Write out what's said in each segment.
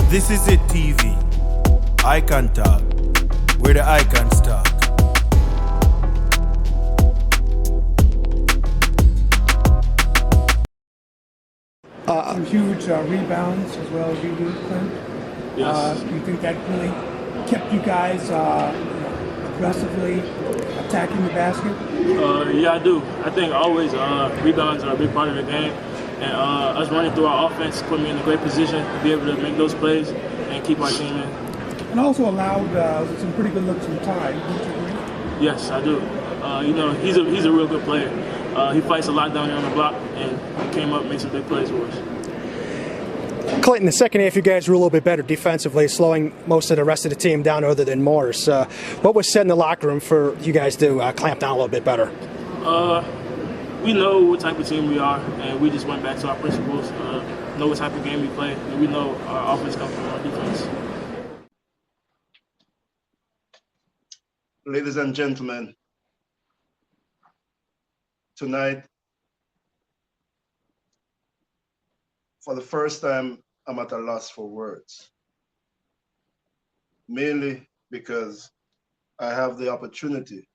This is it TV. Icon Talk. Where the icons talk. Some huge rebounds as well as you do, Clint. Yes. Do you think that really kept you guys aggressively attacking the basket? Yeah, I do. I think always rebounds are a big part of the game. And us running through our offense put me in a great position to be able to make those plays and keep our team in. And also allowed some pretty good looks from Ty. Don't you agree? Yes, I do. He's a real good player. He fights a lot down there on the block, and he came up and made some big plays for us. Clayton, the second half, you guys were a little bit better defensively, slowing most of the rest of the team down other than Morris. What was said in the locker room for you guys to clamp down a little bit better? We know what type of team we are, and we just went back to our principles, know what type of game we play, and we know our offense comes from our defense. Ladies and gentlemen, tonight, for the first time, I'm at a loss for words. Mainly because I have the opportunity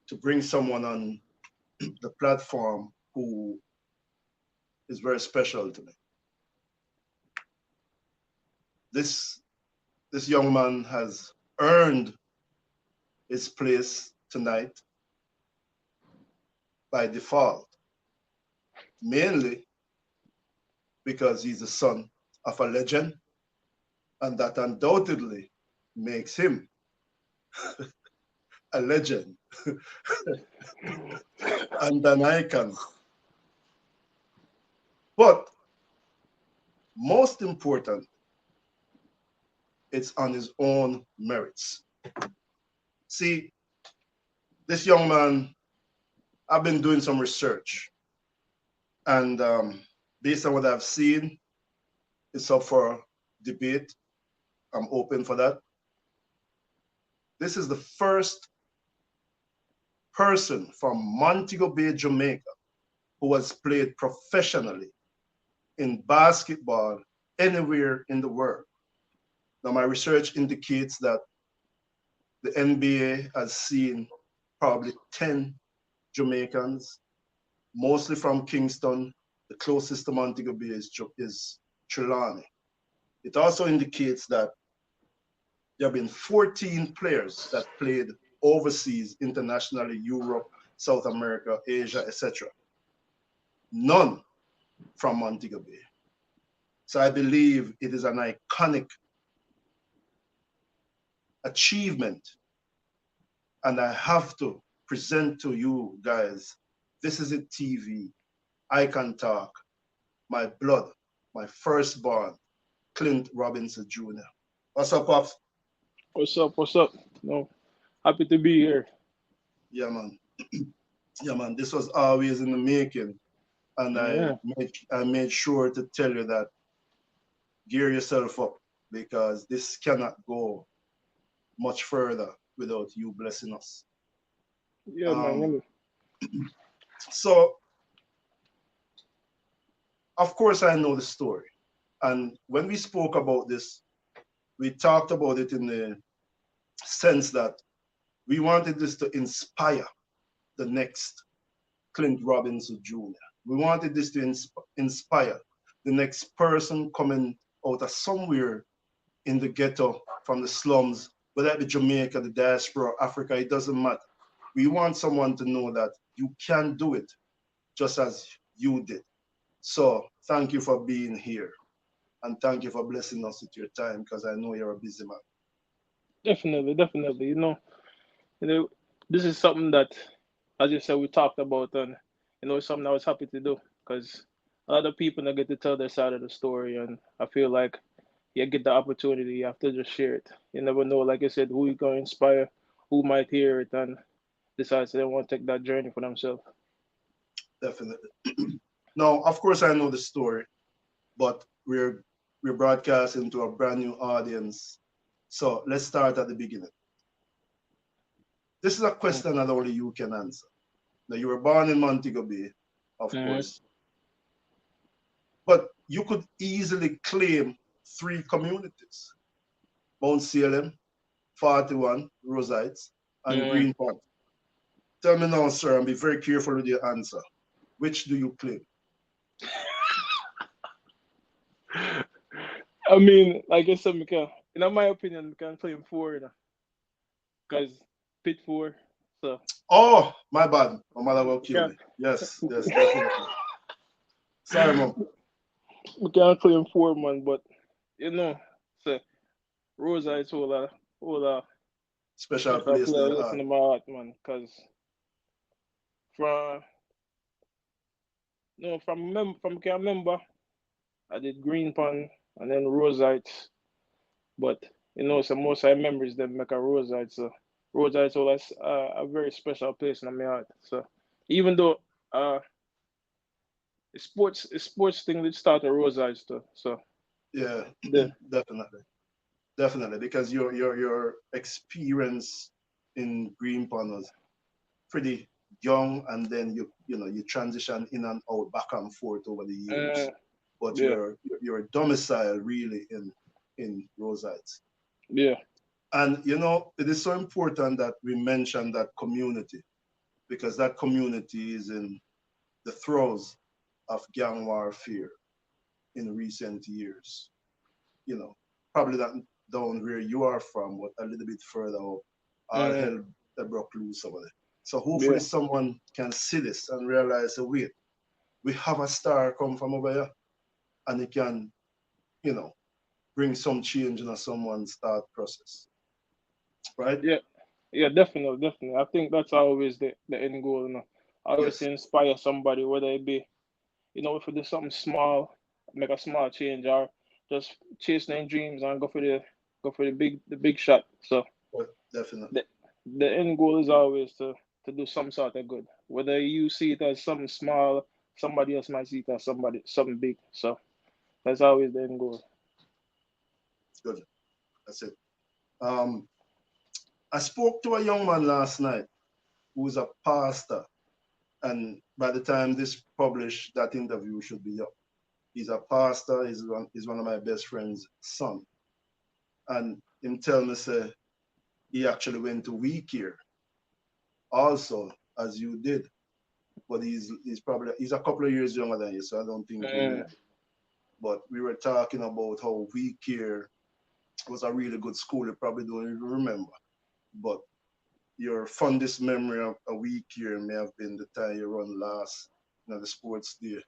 to bring someone on the platform who is very special to me. This young man has earned his place tonight by default, mainly because he's the son of a legend, and that undoubtedly makes him a legend and an icon. But most important, it's on his own merits. See, this young man, I've been doing some research, and based on what I've seen, it's up for debate. I'm open for that. This is the first person from Montego Bay, Jamaica, who has played professionally in basketball anywhere in the world. Now, my research indicates that the NBA has seen probably 10 Jamaicans, mostly from Kingston. The closest to Montego Bay is Trelawney. It also indicates that there have been 14 players that played overseas, internationally, Europe, South America, Asia, etc. None from Montego Bay. So I believe it is an iconic achievement. And I have to present to you guys, this is it TV, I Can Talk, my blood, my firstborn, Clint Robinson Jr. What's up, Pops? What's up? What's up? No, happy to be here. Yeah, man. Yeah, man. This was always in the making. And I made sure to tell you that gear yourself up, because this cannot go much further without you blessing us. Yeah, man. So, of course, I know the story. And when we spoke about this, we talked about it in the sense that we wanted this to inspire the next Clint Robinson Jr. We wanted this to inspire the next person coming out of somewhere in the ghetto, from the slums, whether it be Jamaica, the diaspora, Africa, it doesn't matter. We want someone to know that you can do it just as you did. So thank you for being here. And thank you for blessing us with your time, because I know you're a busy man. Definitely. This is something that, as you said, we talked about, and it's something I was happy to do, because a lot of people don't get to tell their side of the story, and I feel like you get the opportunity, you have to just share it. You never know, like I said, who you're going to inspire, who might hear it and decides they want to take that journey for themselves. Definitely. Now, of course, I know the story, but we're broadcasting to a brand new audience. So let's start at the beginning. This is a question that only you can answer. Now, you were born in Montego Bay, of course. But you could easily claim 3 communities: Mount Salem, 41, Rosites, and Mm. Green Pond. Tell me now, sir, and be very careful with your answer. Which do you claim? I mean, like I said, in my opinion, we can claim four, because pit four. So Oh, my bad. My mother will we kill can me. Yes, yes, definitely. Sorry, mom. we can claim four, man. But you know, so Rosa is whole Special special place in player your listen heart. to my heart, man. Cause from no from can remember, I did Green Pan and then Rosites. But some most I memories them make a Rosite. So Rosite always a very special place in my heart. So even though uh sports thing did start at Rosite too. So Yeah, the definitely. Definitely. Because your experience in Green Pond was pretty young, and then you transition in and out, back and forth over the uh, years. But yeah, your domicile really in Rosites. yeah. And it is so important that we mention that community, because that community is in the throes of gang warfare in recent years. You know, Probably not down where you are from, but a little bit further up, all Uh, hell that broke loose over there. So hopefully yeah. someone can see this and realize, oh, wait, we have a star come from over here, and it can, you know, bring some change in someone's thought process, right? Yeah. Yeah, definitely, definitely. I think that's always the end goal. Always Yes. to inspire somebody, whether it be, if you do something small, make a small change, or just chase their dreams and go for the big shot. So But definitely. the the end goal is always to do some sort of good. Whether you see it as something small, somebody else might see it as something big. So that's always the end goal. Good. That's it. Um, I spoke to a young man last night who's a pastor, and by the time this published, that interview should be up. He's a pastor. He's one of my best friend's son, and him tell me say he actually went to week here also, as you did, but he's a couple of years younger than you, so I don't think you Uh, know. But we were talking about how week here was a really good school. You probably don't even remember, but your fondest memory of a week here may have been the time you run last the sports day.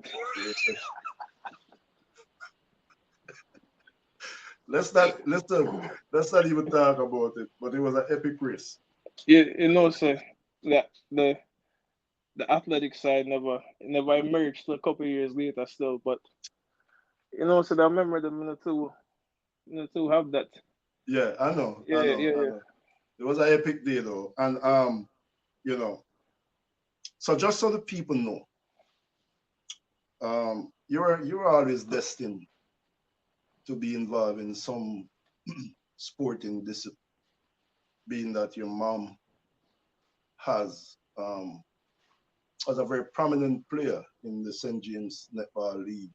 Let's not even talk about it. But it was an epic race. so that the athletic side never emerged till a couple of years later still, but so I remember them in the two have that. Yeah, I know, I Yeah, know, yeah, I yeah. know. It was an epic day though, and you know, so just so the people know, you're always destined to be involved in some sporting discipline, being that your mom has as a very prominent player in the St. James Netball League,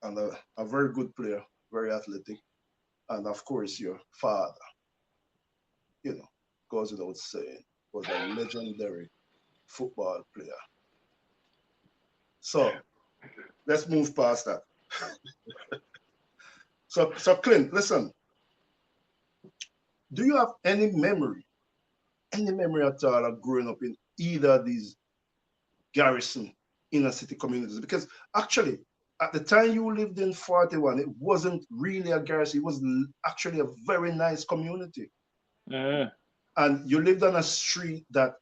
and a very good player, very athletic, and of course your father, you know, goes without saying, was a legendary football player. So let's move past that. So Clint, listen, do you have any memory at all of growing up in either of these garrison inner city communities? Because actually, at the time you lived in 41, it wasn't really a garrison. It was actually a very nice community. Uh, And you lived on a street that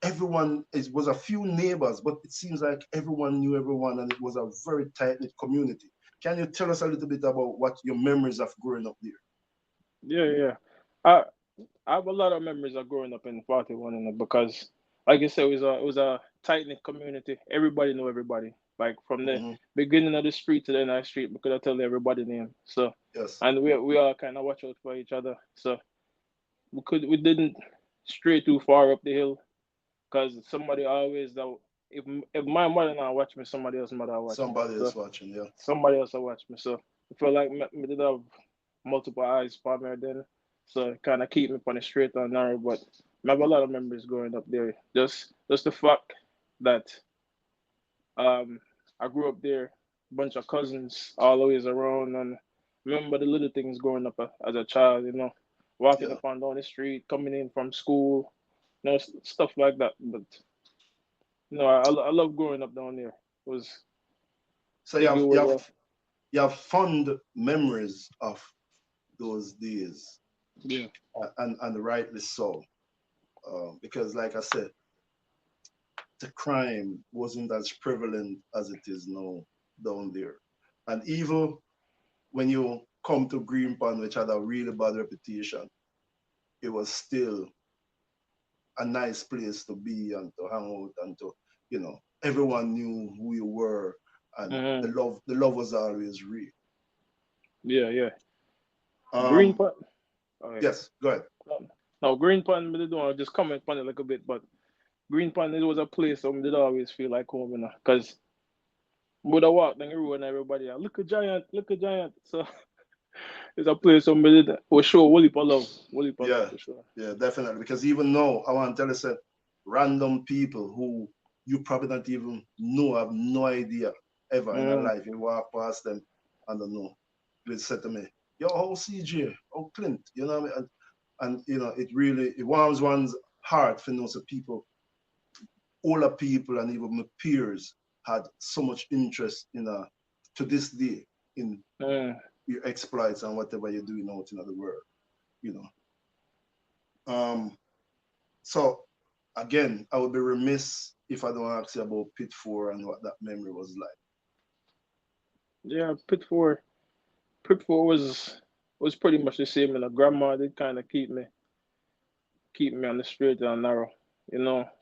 everyone was a few neighbors, but it seems like everyone knew everyone, and it was a very tight knit community. Can you tell us a little bit about what your memories of growing up there? yeah, yeah. I I have a lot of memories of growing up in 41, because, like you said, it was a tight knit community. Everybody knew everybody. Like from the Hmm. beginning of the street to the end of the street, we could have tell everybody name. So, Yes. and we all kind of watch out for each other. So we didn't stray too far up the hill, because somebody always that if if my mother not watch me, somebody else mother watch me. Somebody So is watching, yeah. somebody else will watch me. So I feel like me did have multiple eyes for me then. So it kind of keep me on the straight and narrow. But I have a lot of memories growing up there. Just the fact that um I grew up there, bunch of cousins always around, and remember the little things growing up as a child. Walking Yeah. up and down the street, coming in from school, stuff like that. But I love growing up down there. It So it was you have fond memories of those days, yeah. and rightly so, because like I said, the crime wasn't as prevalent as it is now down there, and even when you come to Greenpan, which had a really bad reputation, it was still a nice place to be and to hang out and to, everyone knew who you were, and Hmm. the love was always real. Yeah, yeah. Green Um, Pond. Oh yeah. yes, go ahead. Now Green Pond, me don't just comment on it like a bit, but Green Pond it was a place I did always feel like home, cause would I walk down the road and everybody, look a giant, look a giant. So it's a place I did for sure. Wally love Yeah, for sure. yeah, definitely. Because even now, I want to tell you, say, random people who you probably don't even know, have no idea ever in their Mm, life. You walk past them and don't know. They say to me, "Yo, how CJ, how Clint?" You know what I mean? And it really it warms one's heart for know so people, older people, and even my peers had so much interest in to this day in mm. your exploits and whatever you're doing out in the world. You know. So again, I would be remiss if I don't ask you about Pit Four and what that memory was like. Yeah, Pit 4 was pretty much the same, and grandma did kind of keep me on the straight and narrow.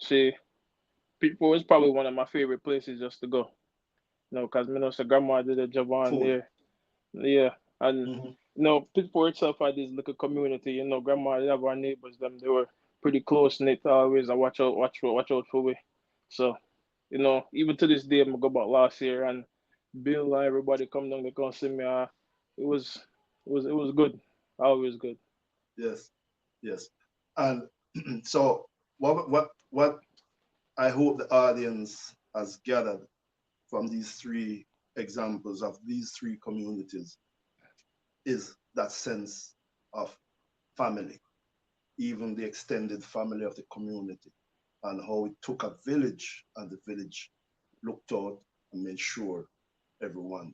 She Pit 4 is probably one of my favorite places just to go. Cause so grandma did a job on Food. there. Yeah, and Hmm. Pittsburgh itself had this little community. Grandma, they have our neighbors. Them they were pretty close knit. Always, I watch out for we. So, even to this day, I go back last year and Bill and everybody come down to come see me. It was good. Always good. Yes, yes. And so what I hope the audience has gathered from these three examples of these three communities is that sense of family, even the extended family of the community, and how it took a village and the village looked out and made sure everyone,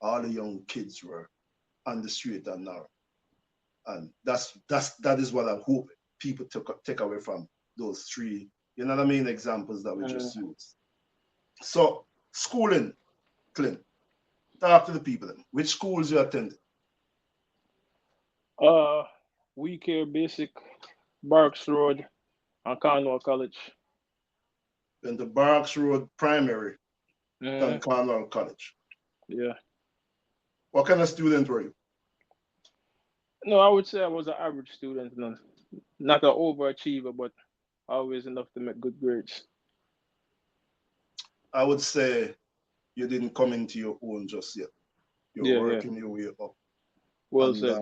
all the young kids were on the street and narrow. And that is what I hope people take away from those three, you know what I mean, examples that we Mm. just used. So schooling, Clint, talk to the people then. Which schools you attended? Uh, we care basic, Barks Road, and Cornwall College. In the Barracks Road Primary and Mm. Cornwall College. Yeah. What kind of student were you? No, I would say I was an average student, not an overachiever, but always enough to make good grades. I would say you didn't come into your own just yet. You're Yeah, yeah. working your way up. Well And said.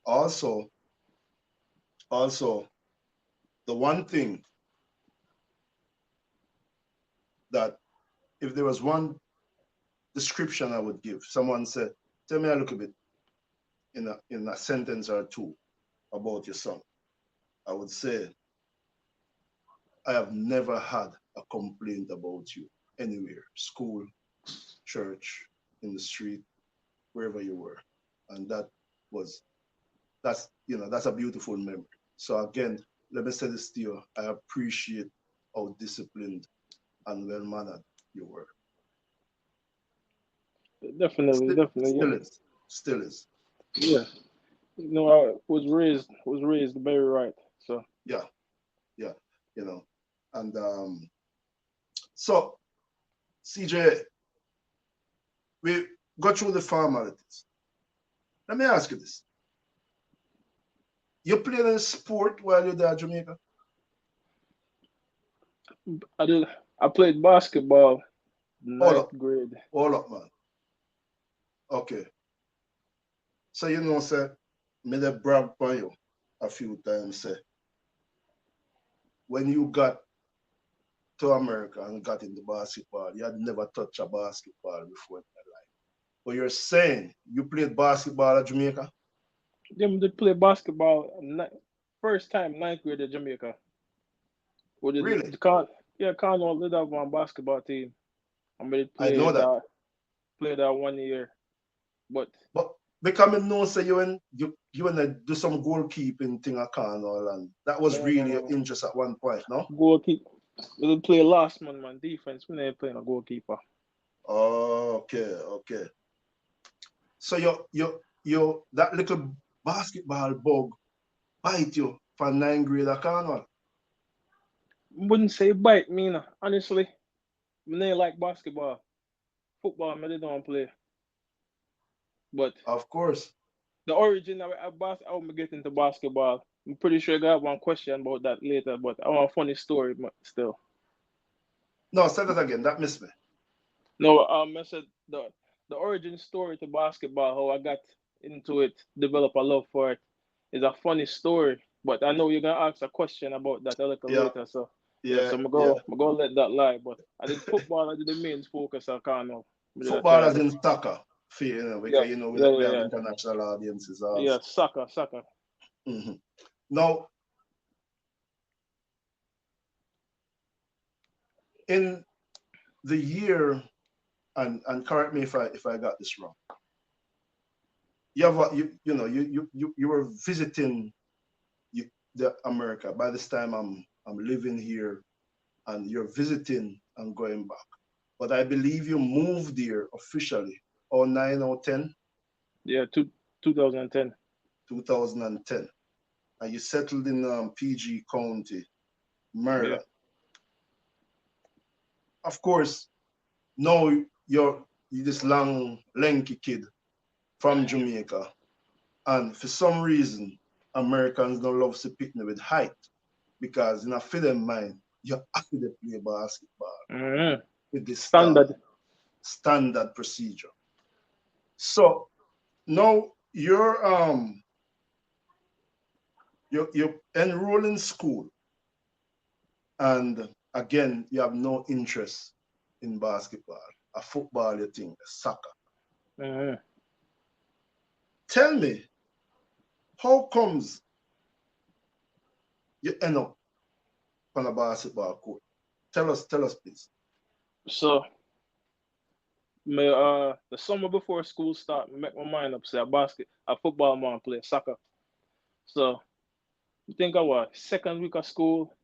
also, also, the one thing that if there was one description I would give, someone said, "Tell me a little bit in a sentence or two about your son." I would say, "I have never had a complaint about you anywhere, school, church, in the street, wherever you were," and was that's a beautiful memory. So again, let me say this to you: I appreciate how disciplined and well mannered you were. Definitely, Still, definitely. still is, still is. Yeah. I was raised very right. So Yeah, yeah, you know. And so, CJ, we got through the formalities. Let me ask you this: you played a sport while you're there, Jamaica? I did I played basketball Hold ninth up, grade. hold up, man. Okay. So you know, say, me dey brag for you a few times, say, when you got to America and got into basketball, you had never touched a basketball before in your life. But you're saying you played basketball at Jamaica? Them did play basketball first time ninth grade in Jamaica. With Really? the con yeah, Cornwall did have one basketball team. I made it I know that. play that 1 year. But But because I know say you wanna do some goalkeeping thing at Cornwall, and that was really your no. interest at one point, no? Goalkeeper. We did play last man defense. We never playing a goalkeeper. Oh, okay, okay. So you that little basketball bug bite you for ninth grade at Cornwall. Wouldn't say bite me, no. Honestly, I never like basketball. Football, I don't play. But Of course. the origin of how me get into basketball, I'm pretty sure I got one question about that later. But I want a funny story still. No, say that again. That missed me. No, I said the origin story to basketball, how I got into it, develop a love for it, is a funny story. But I know you're gonna ask a question about that a little Yeah, later. So yeah, yeah, so yeah. I'm gonna let that lie. But I did football. I did the main focus. I can't know. I did Football try as to. in soccer, Yeah, because yeah, we yeah, have yeah, international audiences yeah. also. Soccer. Hmm. Now, in the year, and correct me if I got this wrong. You have you know you were visiting the America. By this time, I'm living here, and you're visiting and going back. But I believe you moved there officially, or 9 or 10, Yeah, 2010. 2010, and you settled in PG County, Yeah. Maryland. Of course, now you're this long, lanky kid from Jamaica, and for some reason, Americans don't love to pick me with height because in a for them mind, you have to play basketball Hmm. with this Standard. standard procedure. So now you enroll in school, and again you have no interest in basketball, a football you think, soccer. Hmm. Tell me, how comes you end up on a basketball court? Tell us please. So the summer before school start, me make my mind up. Say a football man play soccer. So you think I was second week of school.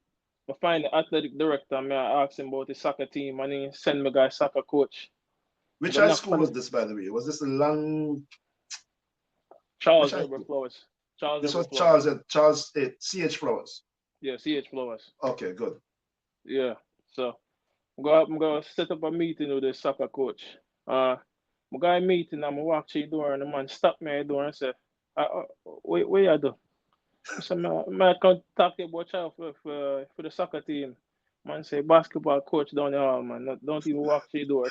I find the athletic director. Me I ask him about the soccer team, and he send me guy soccer coach. I Which go high knock school on was it. this, by the way? Was this a long? Which Charles high Herbert school? Flowers. Charles This was Herbert Flowers. Charles CH Flowers. Yeah, CH Flowers. Okay, good. Yeah. So I'm gonna set up a meeting with the soccer coach. My guy meeting, I'm walk through the door, and the man stop me at the door and say, what you do? I said, man, I can't talk to you about child for the soccer team. Man say, basketball coach down the hall, man. Don't even walk through the door.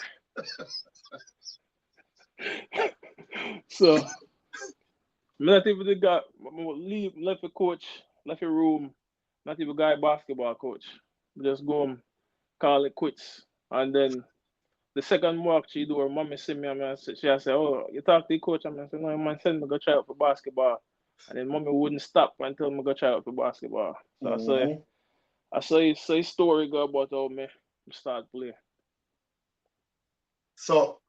So, I'm not even the guy, leave, left the coach, left the room, not even guy basketball coach. Just go home, call it quits. And then the second walk she do, her mommy see me, and she I say, oh, you talk to the coach? And I said, no, man, send me go try out for basketball. And then mommy wouldn't stop until me go try out for basketball. So Mhm. I say story go about how me start play. So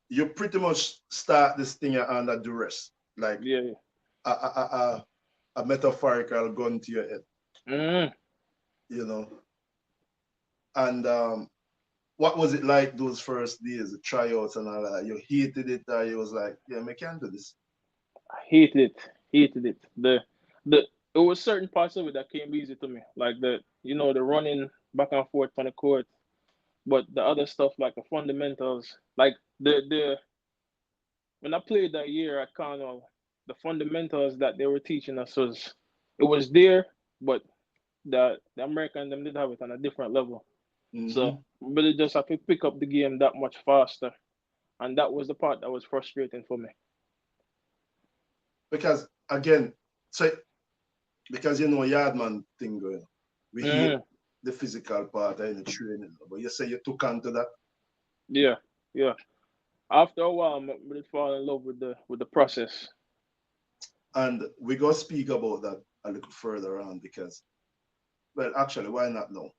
you pretty much start this thing under duress, like Yeah. a metaphorical gun to your head, Mm. you know. And what was it like those first days, the tryouts and all that? You hated it, or you was like, yeah, I can't do this. I hated it. Hated it. The it was certain parts of it that came easy to me. Like the running back and forth on the court. But the other stuff like the fundamentals, like the when I played that year at Cornwall, the fundamentals that they were teaching us was there, but the American them did have it on a different level. So, Hmm. but it just have to pick up the game that much faster, and that was the part that was frustrating for me. Because again, so because Yardman thing going, we hate Mm, the physical part in the training, but you say you took on to that, yeah, yeah. After a while, I did fall in love with the process. and we go speak about that a little further on because, well, actually, why not now?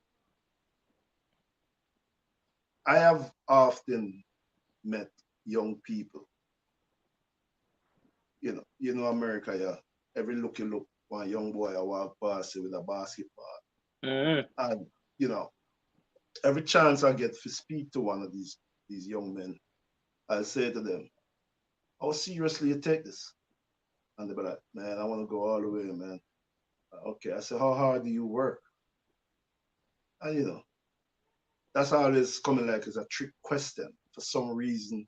I have often met young people, America, yeah. Every look you look, one young boy I walk past you with a basketball. Mm, And, you know, every chance I get to speak to one of these young men, I say to them, how seriously you take this? And they'll be like, man, I want to go all the way, man. Okay. I say, how hard do you work? And, that's always coming like as a trick question. For some reason,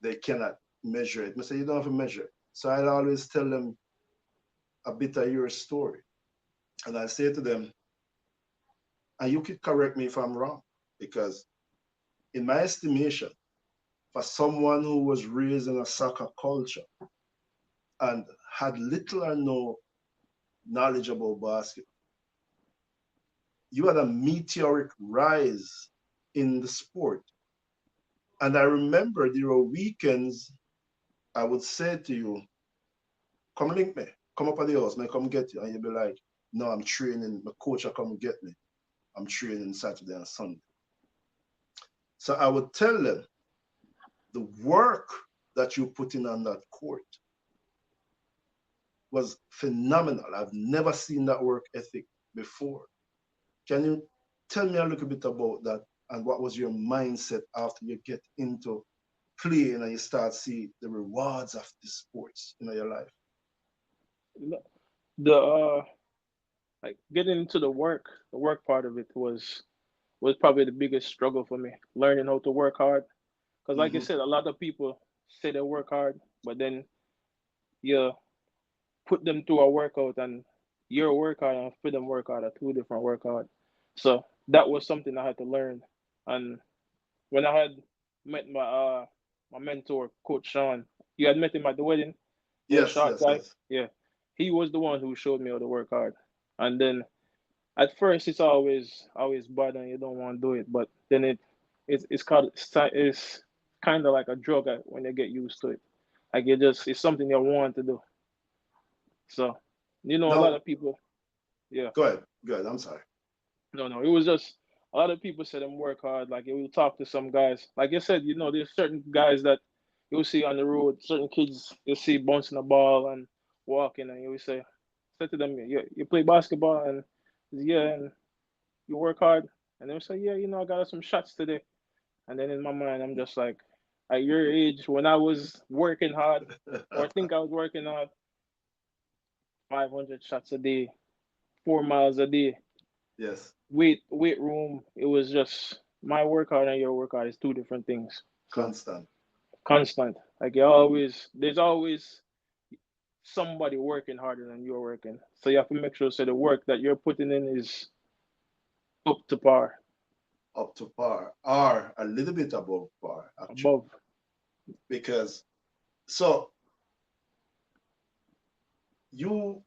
they cannot measure it. I say, you don't have to measure it. So I'll always tell them a bit of your story. And I say to them, and you could correct me if I'm wrong, because in my estimation, for someone who was raised in a soccer culture and had little or no knowledge about basketball, you had a meteoric rise in the sport. And I remember there were weekends I would say to you, come link me, come up at the house, man, come get you. And you'd be like, no, I'm training, my coach will come get me. I'm training Saturday and Sunday. So I would tell them the work that you put in on that court was phenomenal. I've never seen that work ethic before. Can you tell me a little bit about that and what was your mindset after you get into playing and you start see the rewards of the sports in your life? the like getting into the work part of it was probably the biggest struggle for me. Learning how to work hard, because like I Hmm. said, a lot of people say they work hard, but then you put them through a workout, and your workout and for them workout are two different workout. So that was something I had to learn. And when I had met my mentor, Coach Sean, you had met him at the wedding, little Yes, short yes, guy. yes. Yeah. He was the one who showed me how to work hard. And then at first it's always bad and you don't want to do it, but then it's called it's kind of like a drug when you get used to it. Like it's something you want to do. So, a lot Now, of people, yeah, go ahead. Go ahead. I'm sorry. no, it was just a lot of people said them work hard. Like you will talk to some guys, like you said, there's certain guys that you'll see on the road, certain kids you'll see bouncing a ball and walking, and you will say to them, you play basketball, and yeah, and you work hard, and they'll say, yeah, I got some shots today, and then in my mind, I'm just like, at your age, when I was working hard, or think I was working hard, 500 shots a day, 4 miles a day, Yes, weight room. It was just my workout and your workout is two different things. So constant. constant. Like there's always somebody working harder than you're working. So you have to make sure so the work that you're putting in is up to par, Up to par or a little bit above par, actually. above. Because so you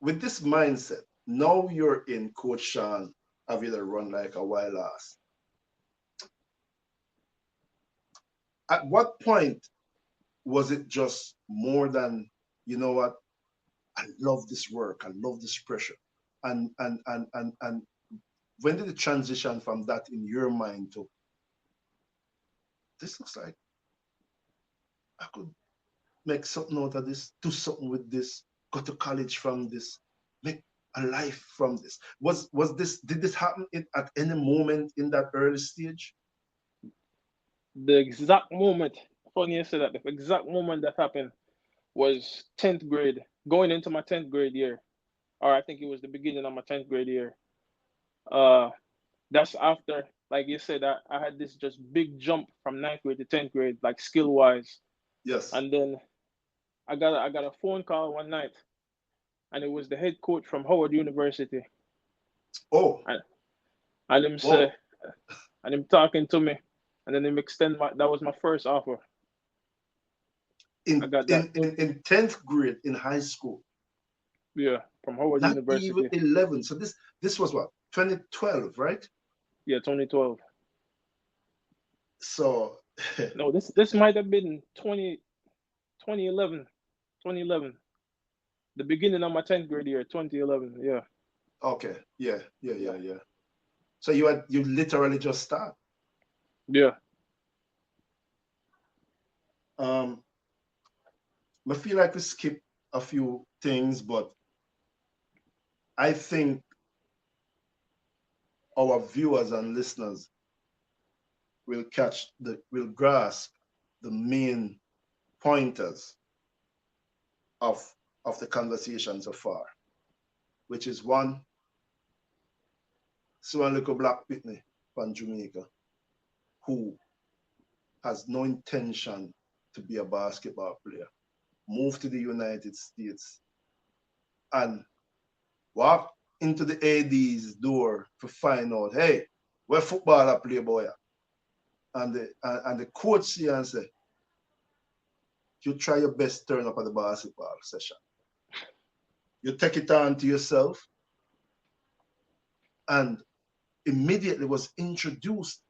with this mindset, now you're in Coach Sean have you run like a wild ass. At what point was it just more than, you know what, I love this work, I love this pressure. And when did it transition from that in your mind to this looks like I could make something out of this, do something with this, go to college from this, make a life from this. Was this did this happen at any moment in that early stage? The exact moment, funny you say that, the exact moment that happened was 10th grade, going into my 10th grade year, or I think it was the beginning of my 10th grade year. Uh, that's after, like you said, I had this just big jump from ninth grade to 10th grade, like skill wise. Yes. And then I got a phone call one night, and it was the head coach from Howard University. Oh, And And him say, Whoa. and him talking to me, and then him extend my. That was my first offer. I In got that. in 10th grade in high school, Yeah, from Howard not even University. 11. So this was what, 2012, right? Yeah, 2012. So No, this might have been 2011. 2011. The beginning of my 10th grade year, 2011. Yeah, okay, yeah, yeah, yeah, yeah, yeah. So you literally just start. yeah. Um, I feel like we skip a few things, but I think our viewers and listeners will grasp the main pointers of the conversation so far, which is one, so a little black pitney from Jamaica who has no intention to be a basketball player, moved to the United States and walked into the AD's door to find out, hey, where footballer play boy? And the coach see and say, you try your best turn up at the basketball session. You take it on to yourself and immediately was introduced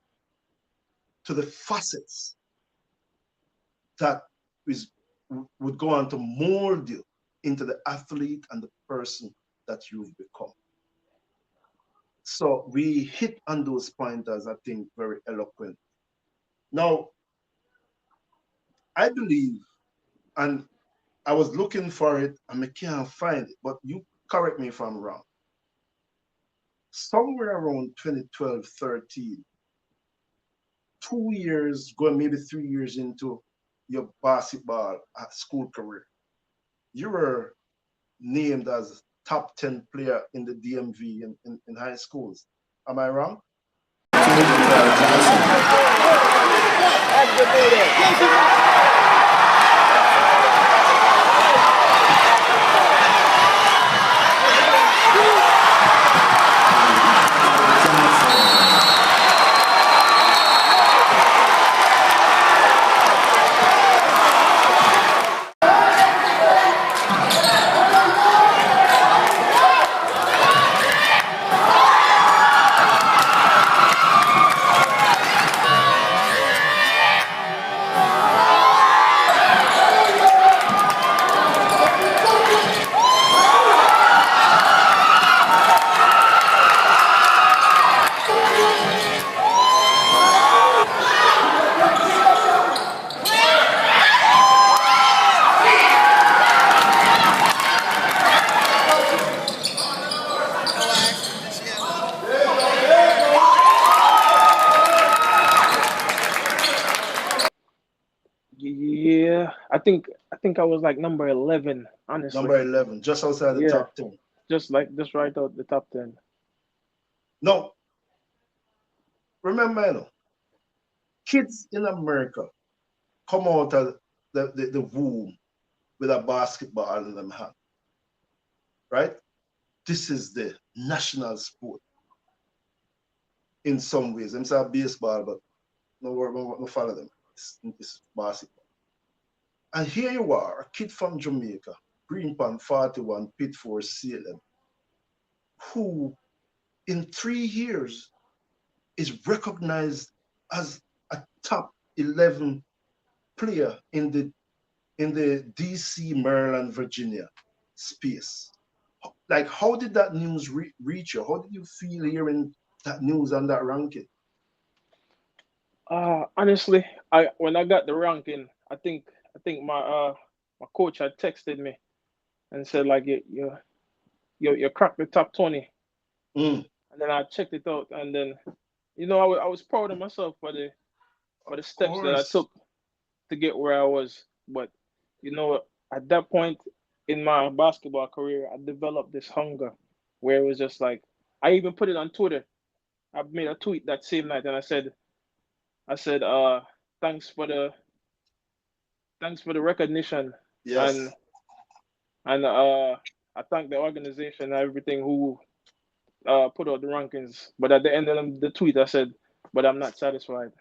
to the facets that is would go on to mold you into the athlete and the person that you've become. So we hit on those pointers, I think, very eloquent. Now, I believe, and I was looking for it and I can't find it, but you correct me if I'm wrong. Somewhere around 2012, 13, 2 years, going maybe 3 years into your basketball school career, you were named as top 10 player in the DMV in high schools. Am I wrong? Yeah, I think I was like number 11, honestly. Number 11, just outside the Yeah, top 10. just right out the top 10. No, remember, you know, kids in America come out of the womb with a basketball in them hand, right? This is the national sport in some ways. I'm saying baseball, but no follow them. It's basketball. And here you are, a kid from Jamaica, Greenpan 41, Pitford, Salem, who in 3 years is recognized as a top 11 player in the DC, Maryland, Virginia space. Like, how did that news reach you? How did you feel hearing that news and that ranking? Honestly, I when I got the ranking, I think my coach had texted me and said like you cracked the top 20, Mm, and then I checked it out, and then I was proud of myself for the of steps that I course. took to get where I was. But you know, at that point in my basketball career, I developed this hunger where it was just like I even put it on Twitter. I made a tweet that same night, and I said, thanks for the recognition, and Yes. and I thank the organization and everything put out the rankings. But at the end of the tweet, I said, "But I'm not satisfied."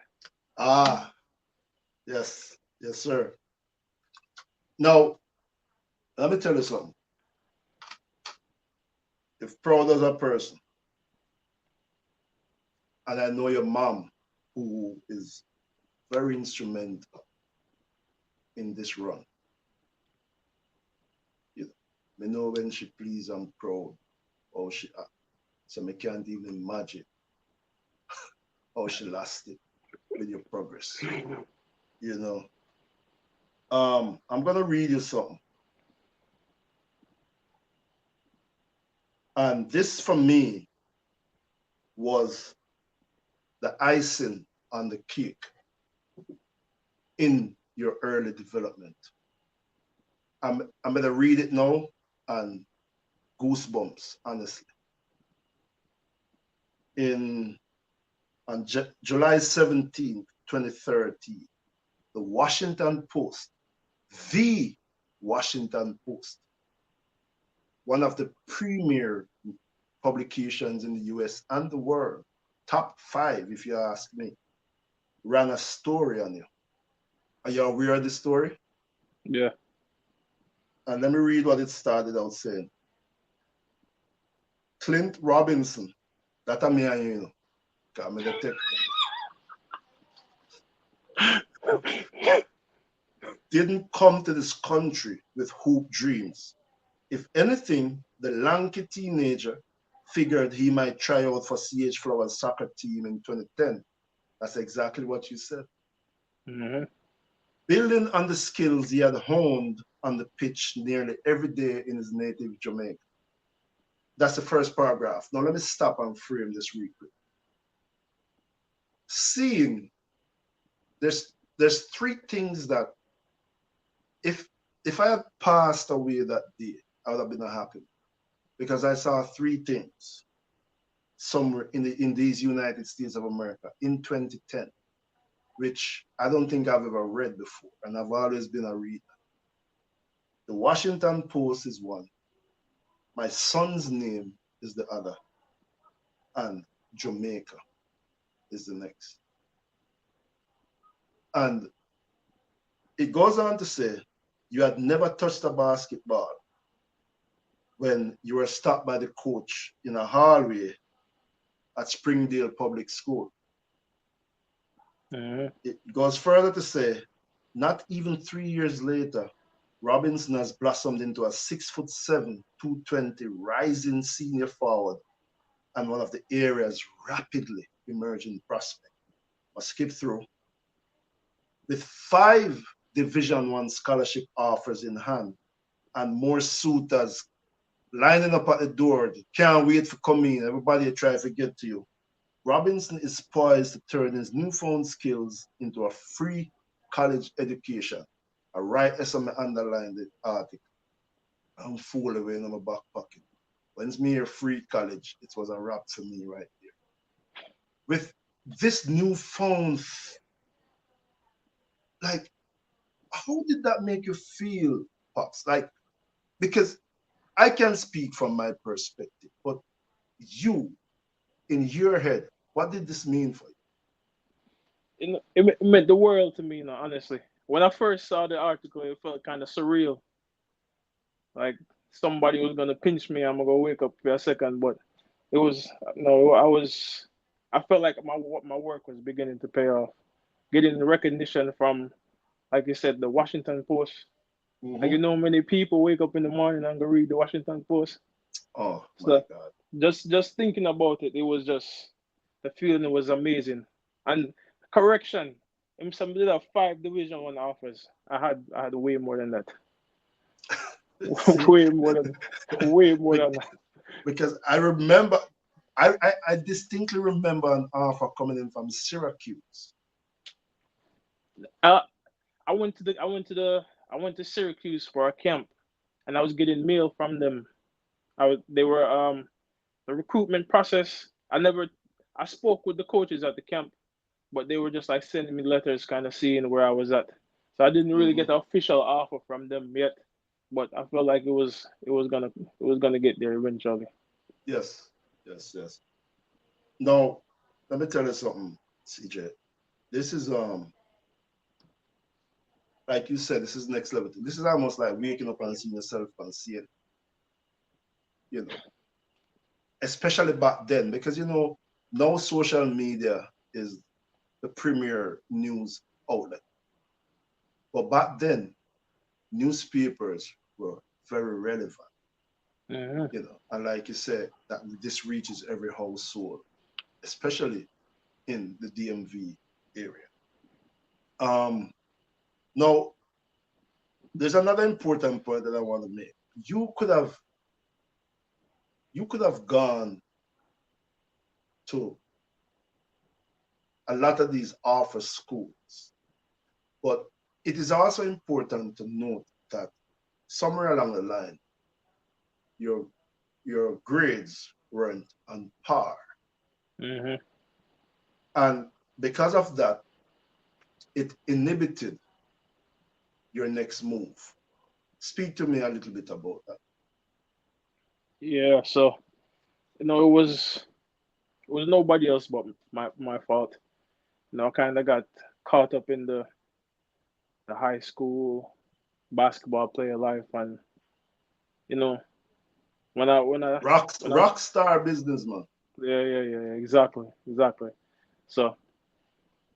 Ah, yes, yes, sir. Now, let me tell you something. If proud as a person, and I know your mom, who is very instrumental in this run. You know, I know when she pleased and proud, how she act. So I can't even imagine how she lost it with your progress. You know. I'm gonna read you something. And this for me was the icing on the cake in your early development. I'm gonna read it now and goosebumps, honestly. In on July 17th, 2013, the Washington Post, the Washington Post, one of the premier publications in the US and the world, top 5 if you ask me, ran a story on you. Are you aware of the story? Yeah. And let me read what it started out saying. Clint Robinson, that I mean, you know, I'm gonna take, didn't come to this country with hoop dreams. If anything, the lanky teenager figured he might try out for CH Flowers soccer team in 2010. That's exactly what you said. Mm-hmm. Building on the skills he had honed on the pitch nearly every day in his native Jamaica. That's the first paragraph. Now let me stop and frame this real quick. Seeing, there's 3 things that if I had passed away that day, I would have been happy because I saw 3 things somewhere in these United States of America in 2010, which I don't think I've ever read before, and I've always been a reader. The Washington Post is one. My son's name is the other, and Jamaica is the next. And it goes on to say you had never touched a basketball when you were stopped by the coach in a hallway at Springdale Public School. Mm-hmm. It goes further to say, not even 3 years later, Robinson has blossomed into a 6'7", 220 rising senior forward and one of the area's rapidly emerging prospects. I'll skip through. With 5 Division I scholarship offers in hand and more suitors lining up at the door, they can't wait for come in. Everybody try to get to you. Robinson is poised to turn his newfound skills into a free college education. I write as I underline the article. I'm full away in my back pocket. When it's me a free college, it was a wrap for me right there. With this newfound, like, how did that make you feel, Pops? Like, because I can speak from my perspective, but you, in your head, what did this mean for you? It meant the world to me, honestly. When I first saw the article, it felt kind of surreal. Like somebody was gonna pinch me. I'm gonna wake up for a second, but it was no. I felt like my work was beginning to pay off. Getting the recognition from, like you said, the Washington Post. Like Mm-hmm. many people wake up in the morning and go read the Washington Post. Oh my So God. just thinking about it, it was just the feeling was amazing. And correction, in some did have 5 Division One offers. I had way more than that. See, way more than that. because I remember, I distinctly remember an offer coming in from Syracuse. I I went to Syracuse for a camp, and I was getting mail from them. They were the recruitment process. I spoke with the coaches at the camp, but they were just like sending me letters, kind of seeing where I was at. So I didn't really Mm-hmm. get an official offer from them yet, but I felt like it was gonna get there eventually. Yes. Yes, yes. Now, let me tell you something, CJ. This is like you said, this is next level. This is almost like waking up and seeing yourself and seeing, you know, especially back then, because now social media is the premier news outlet. But back then, newspapers were very relevant, Hmm. and like you said, that this reaches every household, especially in the DMV area. Um, Now, there's another important point that I want to make. You could have you could have gone to a lot of these offer schools, but it is also important to note that somewhere along the line, your your grades weren't on par, Hmm. and because of that, it inhibited your next move. Speak to me a little bit about that. Yeah. So it was nobody else but my fault. I kind of got caught up in the high school basketball player life, and you know when I when I when I Rock star businessman. yeah, yeah, yeah, yeah, exactly, exactly. So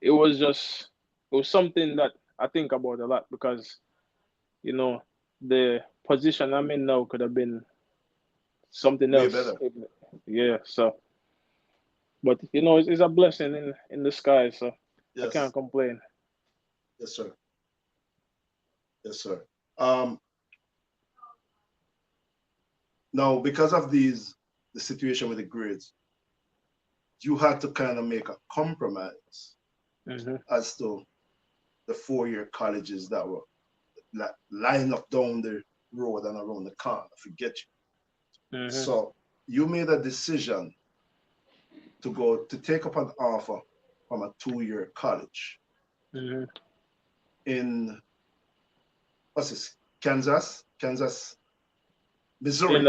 it was just it was something that I think about a lot because you know the position I'm in now could have been something Way else. better. Yeah. So, but it's a blessing in disguise. So I Yes, can't complain. yes, sir. Yes, sir. Um, Now, because of the situation with the grades, you had to kind of make a compromise Hmm. as to the 4-year colleges that were lined up down the road and around the corner. Forget you. Hmm. So you made a decision to take up an offer from a 2-year college Hmm. in what's this? Kansas, In Missouri,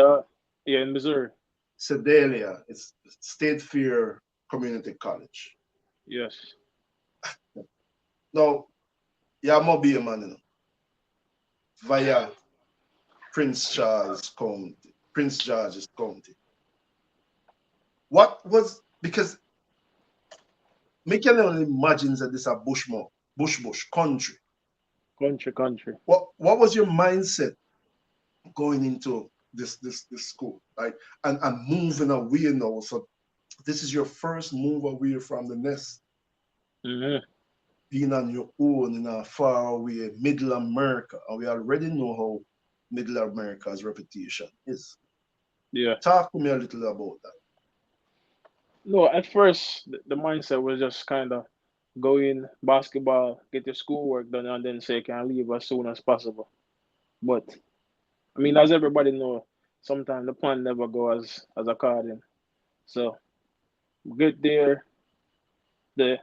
yeah, in Missouri. Sedalia. It's State Fair Community College. Yes. Now, yeah, I'm be a man, via Prince George's County. What was because me can only imagine that this a bush country. Country. What was your mindset going into this school, right? And moving away now. So this is your first move away from the nest, Hmm. being on your own in a far away middle America. And we already know how middle America's reputation is. Yeah. Talk to me a little about that. No, at first the mindset was just kind of go in basketball, get your schoolwork done, and then say can leave as soon as possible. But I mean, as everybody know, sometimes the plan never go as according. So get there.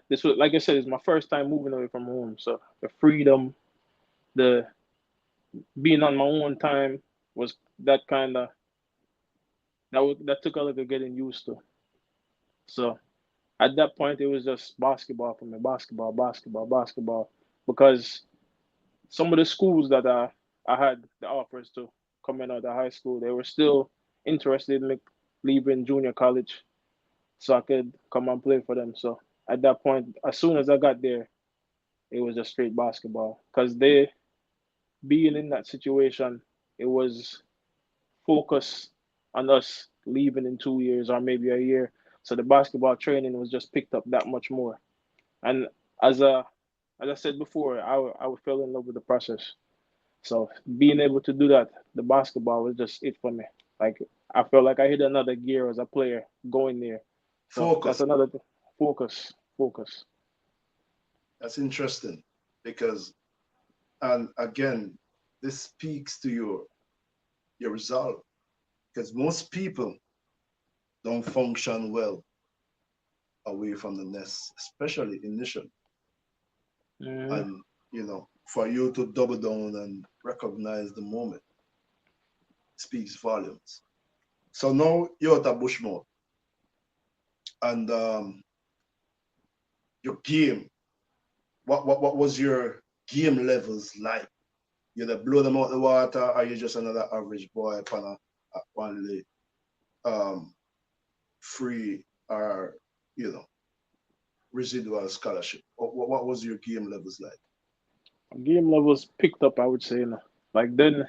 This was like I said, it's my first time moving away from home. So the freedom, the being on my own time was that kind of that took a little getting used to. So at that point, it was just basketball for me, basketball, because some of the schools that I had the offers to coming out of high school, they were still interested in me leaving junior college so I could come and play for them. So at that point, as soon as I got there, it was just straight basketball because they being in that situation, it was focus on us leaving in 2 years or maybe a year. So the basketball training was just picked up that much more. And as a as I said before, I would fell in love with the process. So being able to do that, the basketball was just it for me. Like I felt like I hit another gear as a player going there. So that's Focus. another focus. Focus. That's interesting because, and again, this speaks to your resolve because most people don't function well away from the nest, especially initially. Hmm. And for you to double down and recognize the moment speaks volumes. So now you're at a bush mode. And your game, what was your game levels like? You either blow them out the water, or you just another average boy upon a one free or residual scholarship? What was your game levels like? Game levels picked up, I would say. Like then,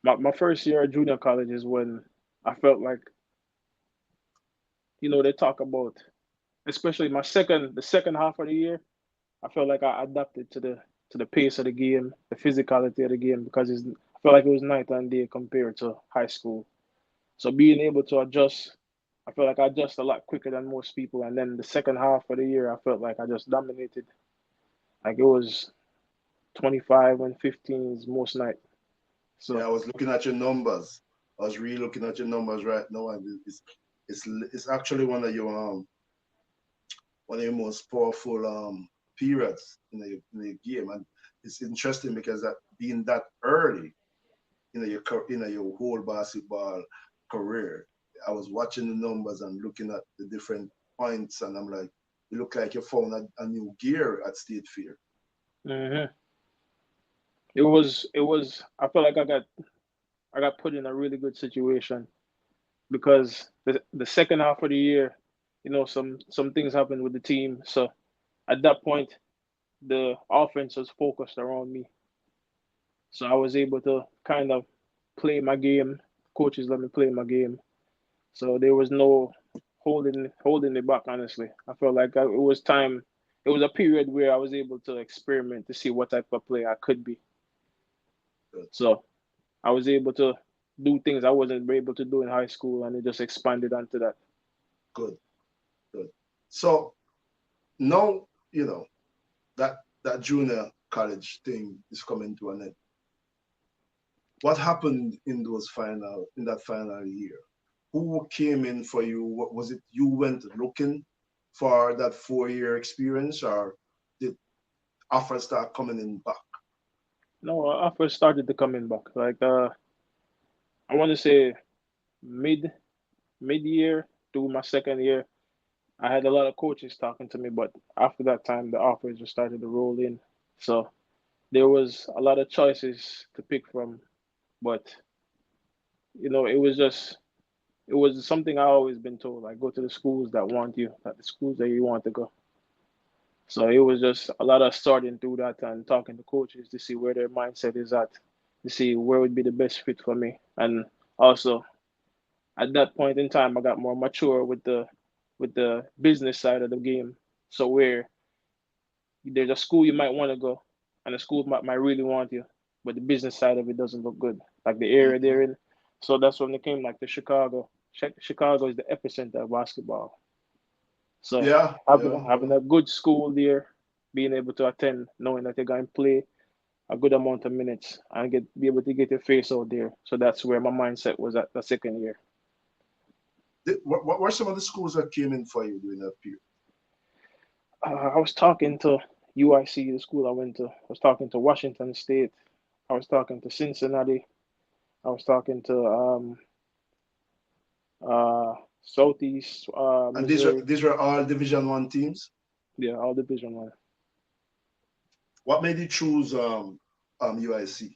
my first year at junior college is when I felt like, they talk about, especially the second half of the year. I felt like I adapted to the pace of the game, the physicality of the game, because I felt like it was night and day compared to high school. So being able to adjust, I felt like I adjust a lot quicker than most people. And then the second half of the year, I felt like I just dominated. Like it was 25 and 15s most night. Yeah, So I was looking at your numbers. I was really looking at your numbers right now, and it's actually one of your most powerful periods in the game, and it's interesting because that being that early your whole basketball career, I was watching the numbers and looking at the different points, and I'm like, you look like you found a new gear at State Fair. hmm it was. I felt like I got put in a really good situation because the second half of the year, some things happened with the team. So at that point, the offense was focused around me. So I was able to kind of play my game. Coaches let me play my game. So there was no holding me back. Honestly, I felt like it was time. It was a period where I was able to experiment to see what type of player I could be. Good, So I was able to do things I wasn't able to do in high school, and it just expanded onto that. good, good. So now that junior college thing is coming to an end. What happened in that final year? Who came in for you? What was it? You went looking for that 4 year experience, or did offers start coming in back? No, I first started to coming back. Like I want to say mid year to my second year, I had a lot of coaches talking to me, but after that time, the offers just started to roll in. So there was a lot of choices to pick from, but it was something I always been told, like go to the schools that want you, that the schools that you want to go. So it was just a lot of sorting through that and talking to coaches to see where their mindset is at, to see where would be the best fit for me. And also at that point in time I got more mature with the business side of the game. So where there's a school you might want to go and a school might really want you, but the business side of it doesn't look good, like the area Mhm. they're in. So that's when it came like to Chicago. Chicago is the epicenter of basketball. So Yeah, yeah, having yeah. a good school there, being able to attend, knowing that you're going to play a good amount of minutes and be able to get your face out there. So that's where my mindset was at the second year. What were some of the schools that came in for you during that period? I was talking to UIC, the school I went to. I was talking to Washington State. I was talking to Cincinnati. I was talking to uh, Southeast And these are Missouri. these were all Division 1 teams. Yeah, all Division One. What made you choose UIC,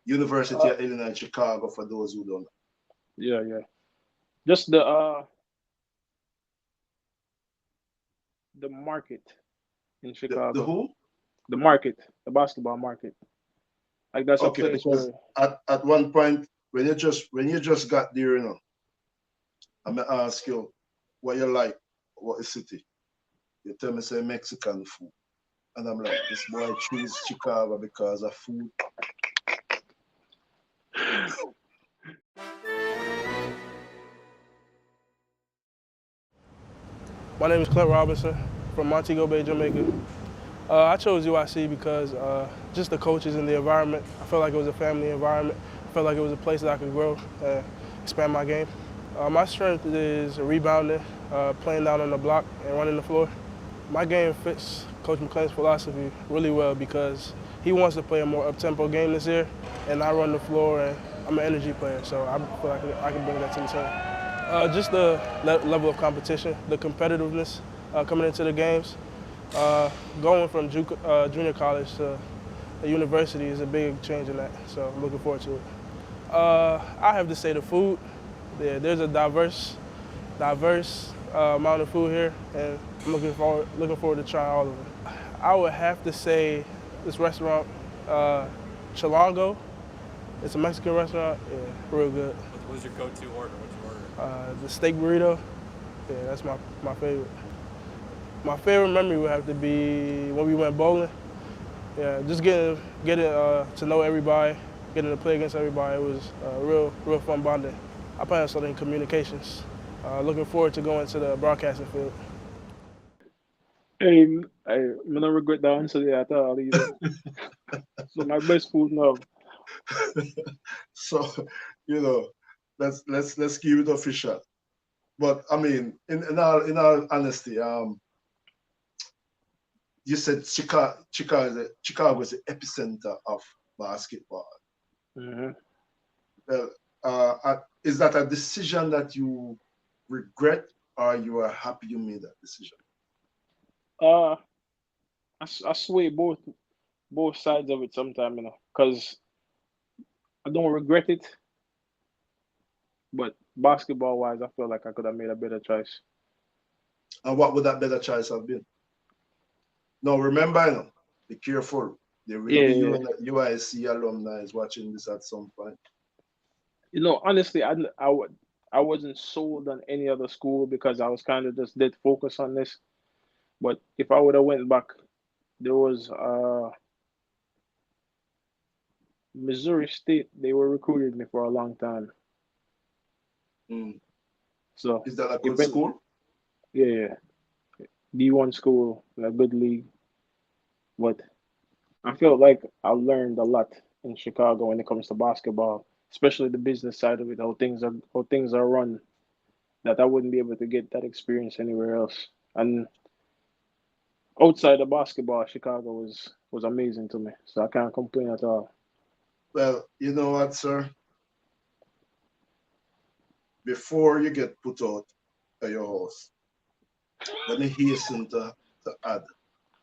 University Uh, of Illinois Chicago? For those who don't know, yeah, yeah. Just the market in the Chicago. who? The market, the basketball market. Like that's a Okay, place because where at one point when you just got there, I'm gonna ask you what you like, what is city? You tell me say Mexican food, and I'm like, this boy choose Chicago because of food. My name is Clint Robinson from Montego Bay, Jamaica. I chose UIC because just the coaches and the environment. I felt like it was a family environment. I felt like it was a place that I could grow and expand my game. My strength is rebounding, playing down on the block, and running the floor. My game fits Coach McClain's philosophy really well because he wants to play a more up-tempo game this year, and I run the floor, and I'm an energy player, so I feel like I can bring that to the team. Just the level of competition, the competitiveness coming into the games. Going from junior college to a university is a big change in that, so I'm looking forward to it. I have to say the food. Yeah, there's a diverse amount of food here, and I'm looking forward to trying all of it. I would have to say this restaurant, Chilango. It's a Mexican restaurant. Yeah, real good. What's your go-to order? What's your order? The steak burrito. Yeah, that's my favorite. My favorite memory would have to be when we went bowling. Yeah, just getting to know everybody, getting to play against everybody. It was real fun bonding. I plan on studying communications. Looking forward to going to the broadcasting field. Hey, I don't regret the answer there at all either. So my best food now. So, you know, let's give it official. But I mean, in all honesty, you said Chicago is the epicenter of basketball. Hmm. Is that a decision that you regret, or you are happy you made that decision? Uh, I sway both sides of it sometimes, because I don't regret it, but basketball wise, I feel like I could have made a better choice. And what would that better choice have been? No, remember, be careful. There will be Yeah, UIC alumni is watching this at some point. honestly, I wasn't sold on any other school because I was kind of just dead focused on this. But if I would have went back, there was Missouri State. They were recruiting me for a long time. Mm. So Is that a if good school? yeah, D1 school, a good league. But I felt like I learned a lot in Chicago when it comes to basketball, especially the business side of it, how things are run. That I wouldn't be able to get that experience anywhere else. And outside of basketball, Chicago was amazing to me, so I can't complain at all. Well, you know what, sir? Before you get put out of your house, let me hasten to add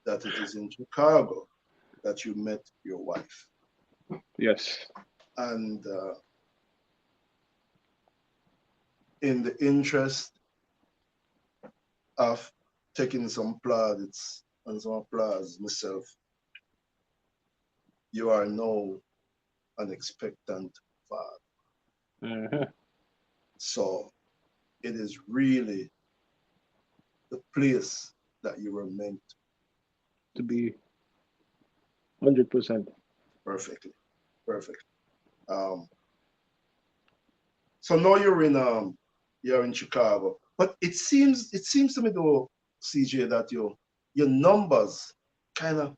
that it is in Chicago that you met your wife. Yes. And in the interest of taking some plaudits and some applause myself, you are now an expectant father. Hmm. So it is really the place that you were meant to To be. be 100%. Perfectly. Perfect. Um, so now you're in Chicago. But it seems to me though, CJ, that your numbers kind of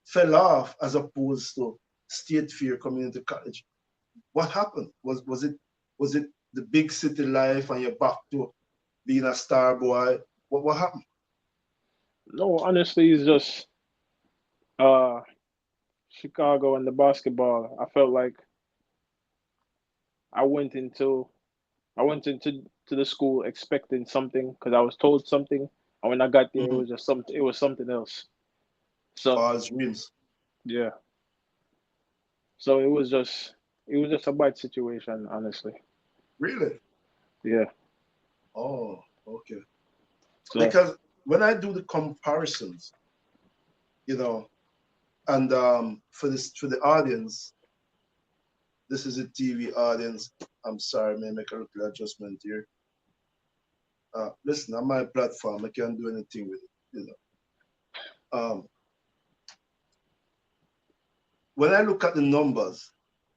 fell off as opposed to State Fair Community College. What happened? Was it the big city life and you're back to being a star boy? What happened? No, honestly, it's just uh Chicago and the basketball. I felt like I went into I went into the school expecting something because I was told something, and when I got there, it Mm-hmm. was just something. It was something else. So False dreams. yeah, so it was just a bad situation, honestly. Really? Yeah. Oh, okay. So Because when I do the comparisons, you know, and for the audience, this is a TV audience. I'm sorry, may I make a little adjustment here. Listen, on my platform, I can't do anything with it. Um, when I look at the numbers,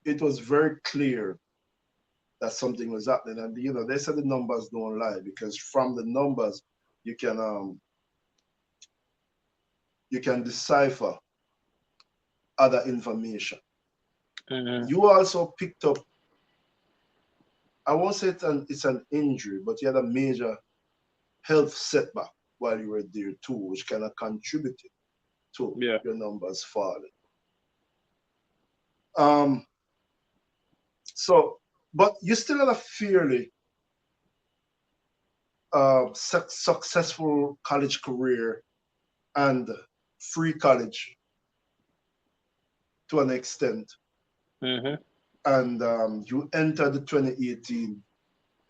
it was very clear that something was happening. And they said the numbers don't lie because from the numbers you can um you can decipher other information. mhm. You also picked up, I won't say it's an injury, but you had a major health setback while you were there too, which kind of contributed to Yeah. your numbers falling. Um, so, but you still had a fairly successful college career and free college to an extent. Mm-hmm. And you entered the 2018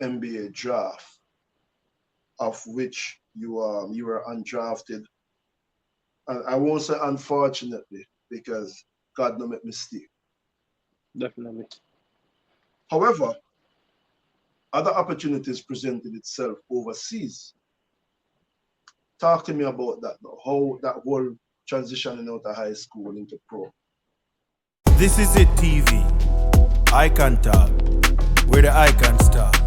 NBA draft, of which you were undrafted. And I won't say unfortunately, because God no make mistake. Definitely. However, other opportunities presented itself overseas. Talk to me about that now. How that whole transitioning out of high school into pro. This is it TV. Icon Talk, where the icons talk.